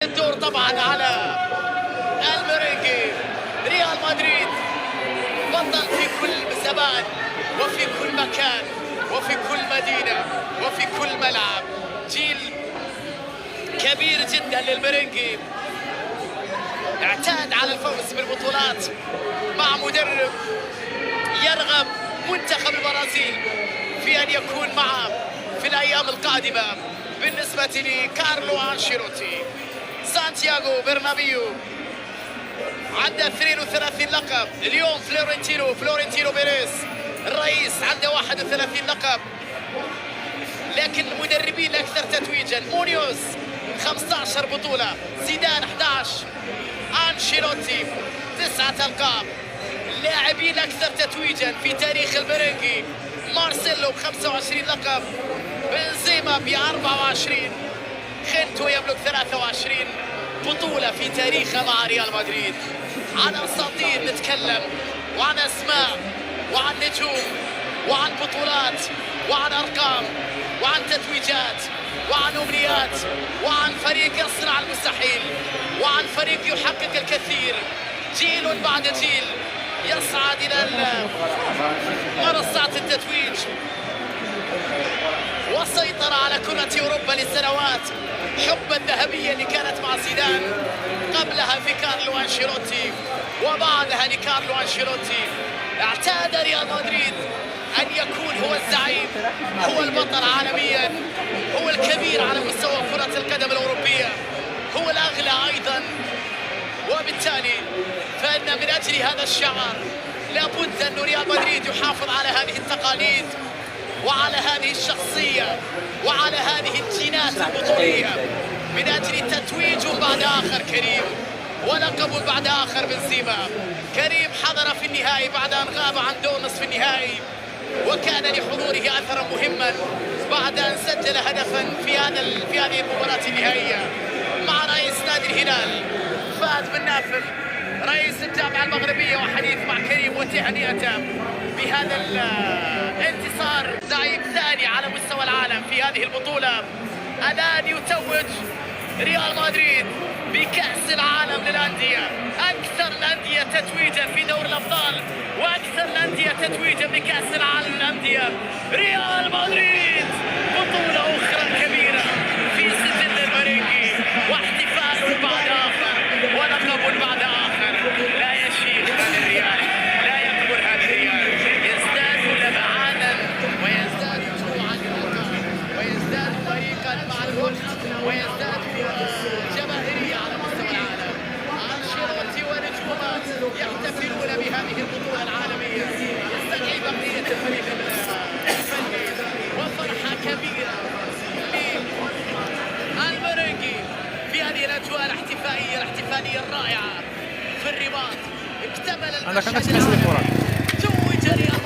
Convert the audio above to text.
الدور طبعا على الميرينجي. ريال مدريد بطل في كل زمان وفي كل مكان وفي كل مدينة وفي كل ملعب. جيل كبير جدا للميرينجي، اعتاد على الفوز بالبطولات مع مدرب يرغب منتخب البرازيل في أن يكون معه في الأيام القادمة. بالنسبة لكارلو أنشيلوتي، سانتياغو برنابيو عنده 32 لقب. اليوم فلورنتينو بيريز الرئيس عنده 31 لقب، لكن المدربين الأكثر تتويجا مونيوز 15 بطولة، زيدان 11، أنشيلوتي 9 ألقاب. اللاعبين الأكثر تتويجا في تاريخ الميرينجي مارسيلو ب 25 لقب، بنزيما ب 24، خنتو يملك 23 بطولة في تاريخه مع ريال مدريد. عن أساطير نتكلم، وعن أسماء، وعن نجوم، وعن بطولات، وعن أرقام، وعن تتويجات، وعن أمنيات، وعن فريق يصنع المستحيل، وعن فريق يحقق الكثير. جيل بعد جيل يصعد إلى منصات التتويج وسيطر على كرة أوروبا لسنوات. حقبة الذهبية اللي كانت مع زيدان، قبلها في كارلو أنشيلوتي وبعدها لكارلو أنشيلوتي. اعتاد ريال مدريد أن يكون هو الزعيم، هو البطل عالميا، هو الكبير على مستوى كرة القدم الأوروبية، هو الأغلى أيضا. وبالتالي فإن من أجل هذا الشعار لابد أن ريال مدريد يحافظ على هذه التقاليد وعلى هذه الشخصية وعلى هذه الجينات البطولية، من أجل تتويج بعد آخر كريم ولقب بعد آخر بنزيما. كريم حضر في النهائي بعد أن غاب عن دور نصف النهائي، وكان لحضوره أثرا مهما بعد أن سجل هدفا في هذه المباراة النهائية مع رئيس نادي الهلال فهد بن نافل رئيس الجامعة المغربية، وحديث مع كريم وتهنئته بهذا الانتصار. زعيم ثاني على مستوى العالم في هذه البطولة. الآن يتوج ريال مدريد بكأس العالم للأندية، أكثر الأندية تتويجا في دور الأبطال وأكثر الأندية تتويجا بكأس العالم للأندية. ريال مدريد بطولة أخرى كبيرة في سجل الميرينجي، واحتفال بعد آخر ولقب بعد آخر. لا يشيخ هذا الريال، لا يكبر هذا الريال، يزداد لمعانا ويزداد جوعا للألقاب ويزداد فريقا مع الوقت ويزداد جماهيرية على مستوى العالم. أنشيلوتي ونجومات يحتفلون بهذه البطولة العالمية، يستدعي بقية الفريق الفني وفرحة كبيرة للميرينجي في هذه الأجواء الاحتفالية الرائعة في الرباط. اكتمل المشهد العالمي، توج ريال